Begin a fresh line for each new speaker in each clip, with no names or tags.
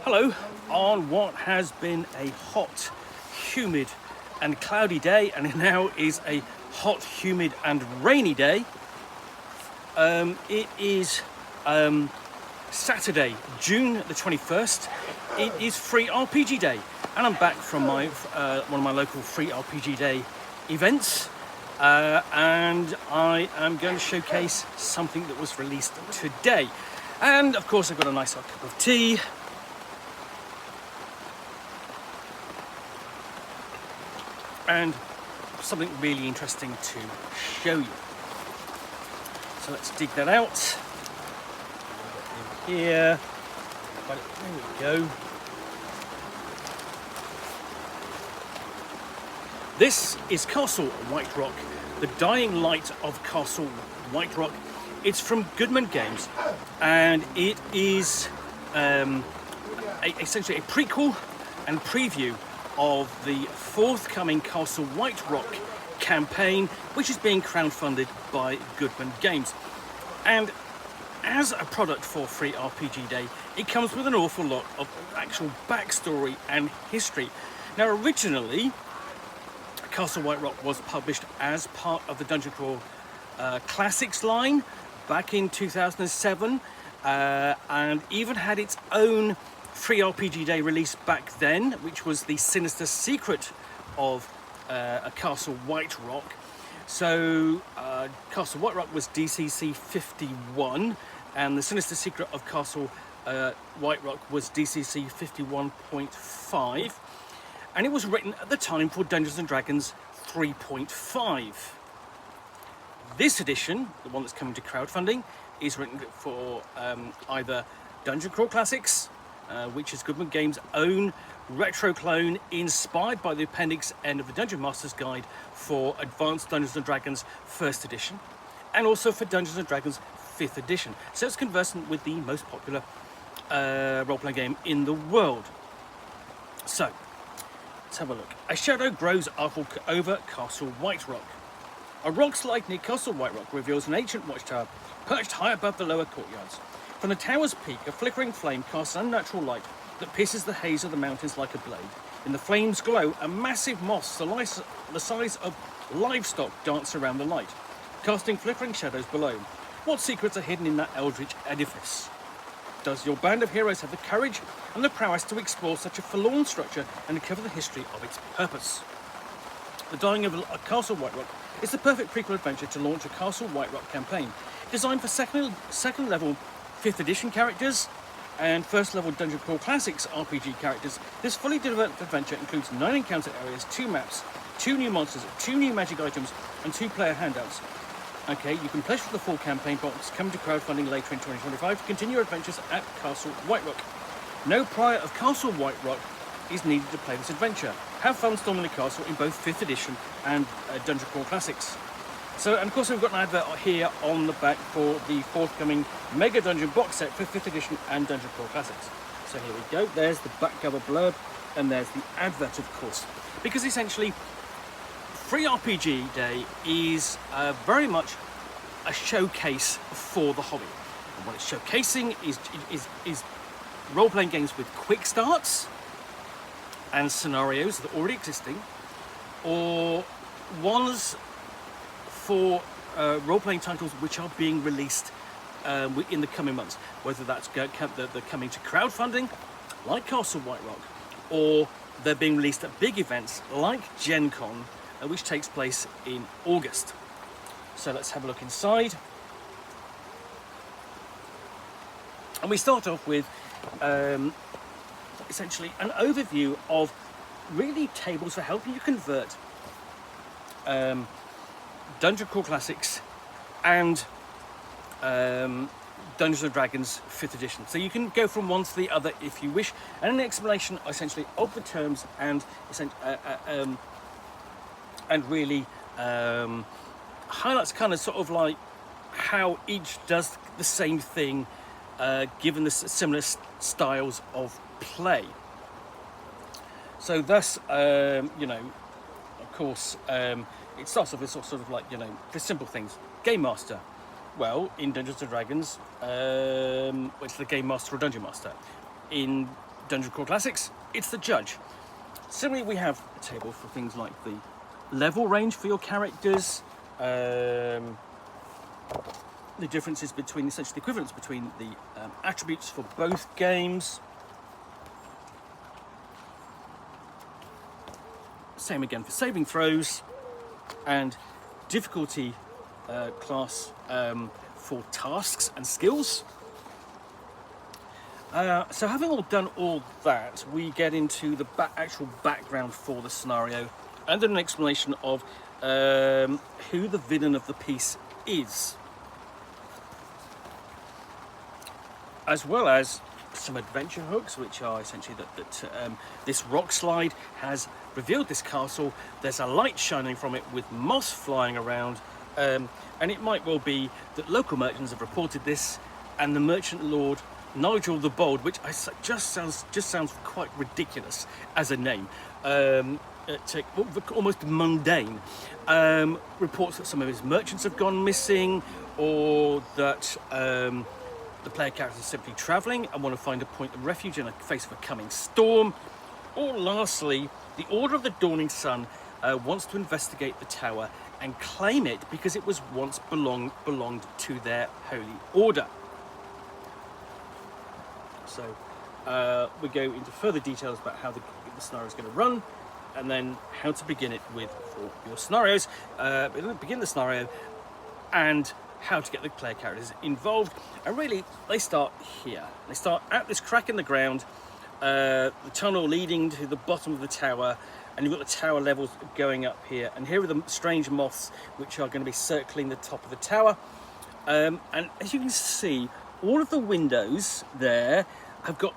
Hello, on what has been a hot, humid and cloudy day, and now is a hot, humid and rainy day. It is Saturday, June the 21st. It is Free RPG Day, and I'm back from my one of my local Free RPG Day events, and I am going to showcase something that was released today. And of course I've got a nice hot cup of tea, and something really interesting to show you. So let's dig that out. Here, there we go. This is Castle Whiterock, the dying light of Castle Whiterock. It's from Goodman Games, and it is essentially a prequel and preview of the forthcoming Castle Whiterock campaign, which is being crowdfunded by Goodman Games. And as a product for Free RPG Day, it comes with an awful lot of actual backstory and history. Now, originally, Castle Whiterock was published as part of the Dungeon Crawl Classics line back in 2007, and even had its own Free RPG Day release back then, which was the Sinister Secret of a Castle Whiterock. So Castle Whiterock was DCC 51, and the Sinister Secret of Castle Whiterock was DCC 51.5, and it was written at the time for Dungeons & Dragons 3.5. This edition, the one that's coming to crowdfunding, is written for either Dungeon Crawl Classics, which is Goodman Games' own retro clone inspired by the Appendix N of the Dungeon Master's Guide for Advanced Dungeons & Dragons 1st edition, and also for Dungeons & Dragons 5th edition. So it's conversant with the most popular role-playing game in the world. So, let's have a look. A shadow grows over Castle Whiterock. A rock slide near Castle Whiterock reveals an ancient watchtower perched high above the lower courtyards. From the tower's peak, a flickering flame casts an unnatural light that pierces the haze of the mountains like a blade. In the flame's glow, a massive moss the size of livestock dance around the light, casting flickering shadows below. What secrets are hidden in that eldritch edifice? Does your band of heroes have the courage and the prowess to explore such a forlorn structure and uncover the history of its purpose? The Dying of Castle Whiterock is the perfect prequel adventure to launch a Castle Whiterock campaign. Designed for second level 5th edition characters and first level Dungeon Crawl Classics RPG characters, this fully developed adventure includes 9 encounter areas, 2 maps, 2 new monsters, 2 new magic items, and 2 player handouts. Okay, you can pledge for the full campaign box coming to crowdfunding later in 2025 to continue your adventures at Castle Whiterock. No prior of Castle Whiterock is needed to play this adventure. Have fun storming the castle in both 5th edition and Dungeon Crawl Classics. So, and of course we've got an advert here on the back for the forthcoming Mega Dungeon box set for 5th edition and Dungeon Crawl Classics. So here we go, there's the back cover blurb, and there's the advert, of course. Because essentially, Free RPG Day is very much a showcase for the hobby. And what it's showcasing is role-playing games with quick starts and scenarios that are already existing, or ones for role-playing titles which are being released in the coming months, whether that's they're coming to crowdfunding like Castle Whiterock, or they're being released at big events like Gen Con, which takes place in August. So let's have a look inside. And we start off with essentially an overview of really tables for helping you convert Dungeon Crawl Classics and Dungeons & Dragons 5th edition. So you can go from one to the other if you wish, and an explanation essentially of the terms and really highlights kind of sort of like how each does the same thing given the similar styles of play. So thus, you know, of course, it starts off with sort of like, you know, the simple things. Game Master. Well, in Dungeons & Dragons, it's the Game Master or Dungeon Master. In Dungeon Crawl Classics, it's the judge. Similarly, we have a table for things like the level range for your characters, the differences between, essentially the equivalence between the attributes for both games. Same again for saving throws, and difficulty class for tasks and skills. So having done all that, we get into the actual background for the scenario and then an explanation of who the villain of the piece is, as well as some adventure hooks, which are essentially that this rock slide has revealed this castle. There's a light shining from it with moss flying around, and it might well be that local merchants have reported this, and the merchant lord Nigel the Bold, which just sounds quite ridiculous as a name, almost mundane, reports that some of his merchants have gone missing, or that the player characters are simply travelling and want to find a point of refuge in the face of a coming storm, or lastly, the Order of the Dawning Sun wants to investigate the tower and claim it because it was once belonged to their holy order. So we go into further details about how the scenario is going to run, and then how to begin it with for your scenarios. Begin the scenario and how to get the player characters involved. And really, they start here. They start at this crack in the ground, the tunnel leading to the bottom of the tower, and you've got the tower levels going up here. And here are the strange moths which are going to be circling the top of the tower. And as you can see, all of the windows there have got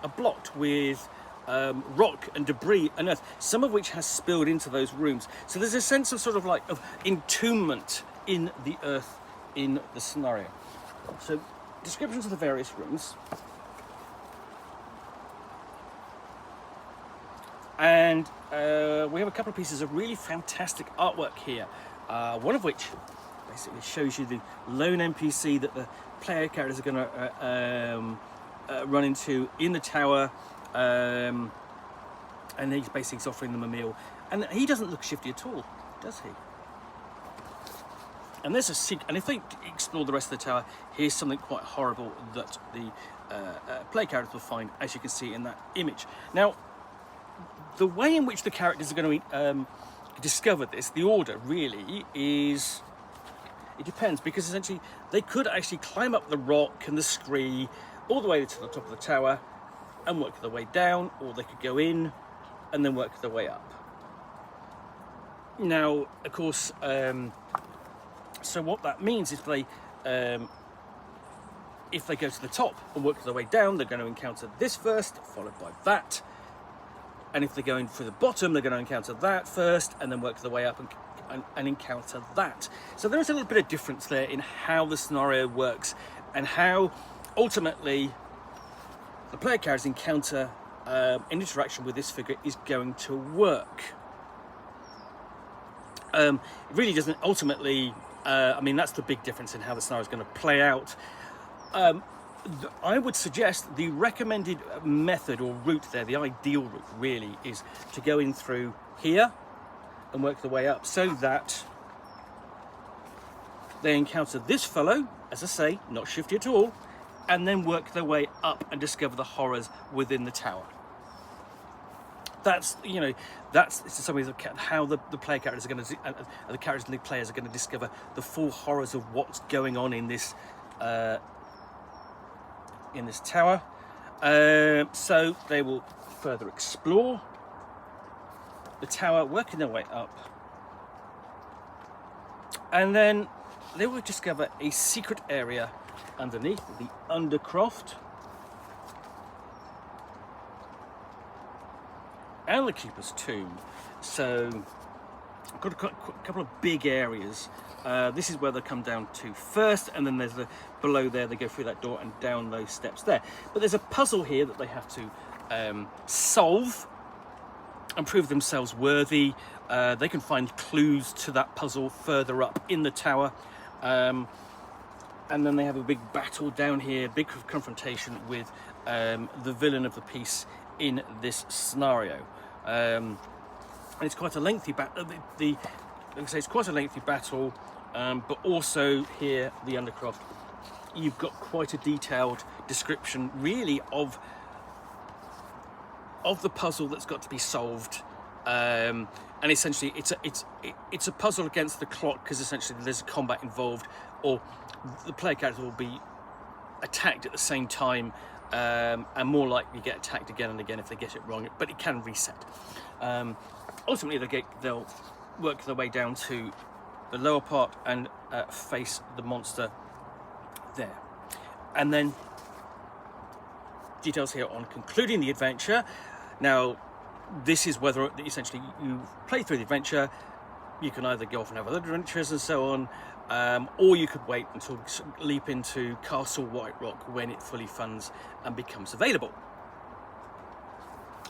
are blocked with rock and debris and earth, some of which has spilled into those rooms. So there's a sense of of entombment in the earth in the scenario. So descriptions of the various rooms. And we have a couple of pieces of really fantastic artwork here, one of which basically shows you the lone NPC that the player characters are going to run into in the tower, and he's basically offering them a meal, and he doesn't look shifty at all, does he? And there's a secret, and if they explore the rest of the tower, here's something quite horrible that the player characters will find, as you can see in that image. Now, the way in which the characters are going to discover this, the order really is, it depends, because essentially they could actually climb up the rock and the scree all the way to the top of the tower and work their way down, or they could go in and then work their way up. Now, of course, so what that means is if they go to the top and work their way down, they're going to encounter this first, followed by that. And if they're going for the bottom, they're going to encounter that first and then work their way up and encounter that. So there is a little bit of difference there in how the scenario works and how ultimately the player characters encounter an interaction with this figure is going to work. It really doesn't ultimately, that's the big difference in how the scenario is going to play out. I would suggest the recommended method or route there, the ideal route really, is to go in through here and work the way up so that they encounter this fellow, as I say, not shifty at all, and then work their way up and discover the horrors within the tower. That's something how the player characters are going to, the characters and the players are going to discover the full horrors of what's going on in this tower. So they will further explore the tower, working their way up, and then they will discover a secret area underneath, the Undercroft, and the Keeper's Tomb. So I've got a couple of big areas. This is where they come down to first, and then there's below there, they go through that door and down those steps there. But there's a puzzle here that they have to solve and prove themselves worthy. They can find clues to that puzzle further up in the tower. and then they have a big battle down here, big confrontation with the villain of the piece in this scenario. And it's quite a lengthy battle. Like I say, it's quite a lengthy battle, but also here, the Undercroft, you've got quite a detailed description, really, of the puzzle that's got to be solved. And essentially, it's a puzzle against the clock, because essentially there's a combat involved, or the player character will be attacked at the same time, and more likely get attacked again and again if they get it wrong, but it can reset. Ultimately, they'll work their way down to the lower part and face the monster there. And then details here on concluding the adventure. Now, this is whether essentially you play through the adventure. You can either go off and have other adventures and so on, or you could wait until leap into Castle Whiterock when it fully funds and becomes available.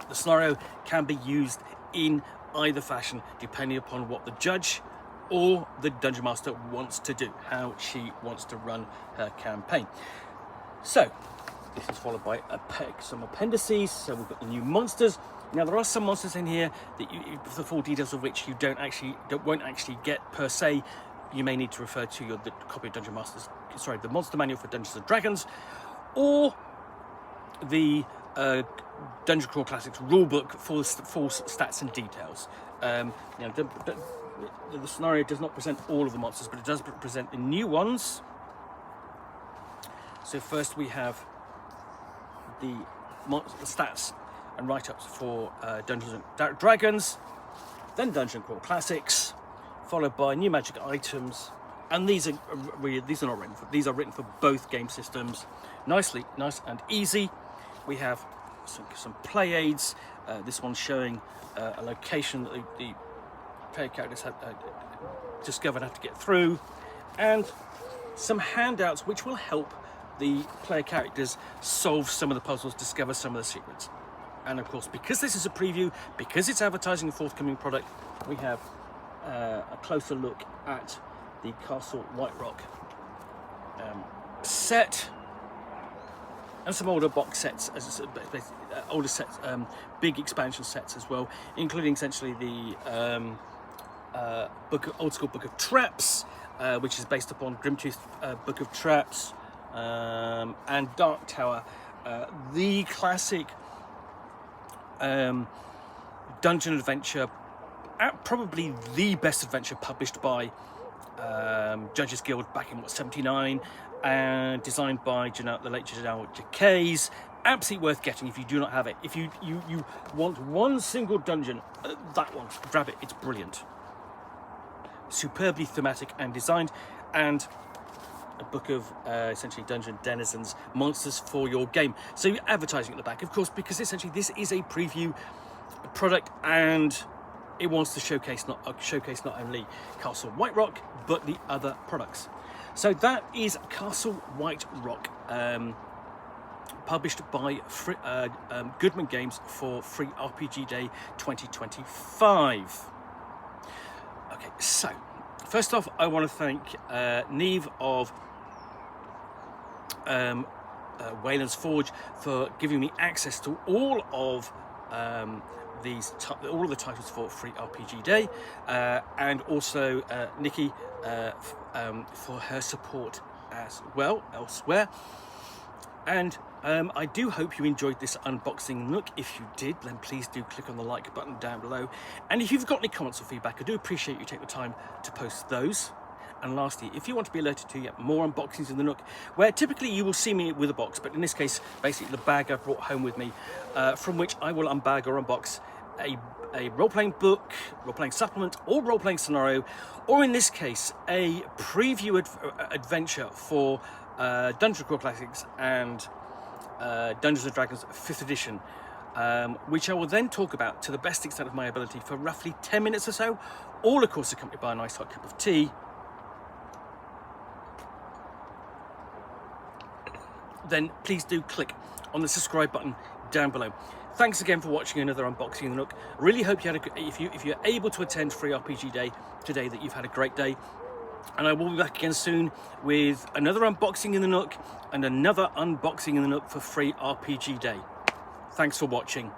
The scenario can be used in either fashion, depending upon what the judge or the dungeon master wants to do, how she wants to run her campaign. So this is followed by some appendices. So we've got the new monsters. Now, there are some monsters in here that the full details of which you won't actually get per se. You may need to refer to the copy of the Monster Manual for Dungeons and Dragons, or the Dungeon Crawl Classics rulebook for full stats and details. The scenario does not present all of the monsters, but it does present the new ones. So first we have the stats and write-ups for Dungeons and Dragons, then Dungeon Crawl Classics, followed by new magic items, and these are not written for. These are written for both game systems. Nice and easy. We have some play aids. This one's showing a location that the player characters have discovered, have to get through, and some handouts which will help the player characters solve some of the puzzles, discover some of the secrets. And of course, because this is a preview, because it's advertising a forthcoming product, we have a closer look at the Castle Whiterock set, and some older box sets, older sets, big expansion sets as well, including essentially the old school Book of Traps, which is based upon Grimtooth Book of Traps, and Dark Tower, the classic dungeon adventure, probably the best adventure published by Judges Guild back in 79, and designed by the late Janelle Jacques. Absolutely worth getting if you do not have it. If you want one single dungeon, that one, grab it. It's brilliant, superbly thematic and designed, and a book of essentially dungeon denizens, monsters for your game. So you're advertising at the back, of course, because essentially this is a preview product, and it wants to showcase not only Castle Whiterock, but the other products. So that is Castle Whiterock, published by Goodman Games for Free RPG Day 2025. Okay, so first off, I want to thank Neve of Wayland's Forge for giving me access to all of all of the titles for Free RPG Day, and also Nikki for her support as well elsewhere. And I do hope you enjoyed this unboxing Nook. If you did, then please do click on the like button down below. And if you've got any comments or feedback, I do appreciate you take the time to post those. And lastly, if you want to be alerted to yet more unboxings in the Nook, where typically you will see me with a box, but in this case, basically the bag I've brought home with me, from which I will unbag or unbox a role-playing book, role-playing supplement, or role-playing scenario, or in this case, a preview adventure for Dungeon Crawl Classics and Dungeons & Dragons 5th edition, which I will then talk about to the best extent of my ability for roughly 10 minutes or so, all of course accompanied by a nice hot cup of tea. Then please do click on the subscribe button down below. Thanks again for watching another unboxing in the Nook. Really hope you had if you're able to attend Free RPG Day today, that you've had a great day. And I will be back again soon with another unboxing in the Nook and another unboxing in the Nook for Free RPG Day. Thanks for watching.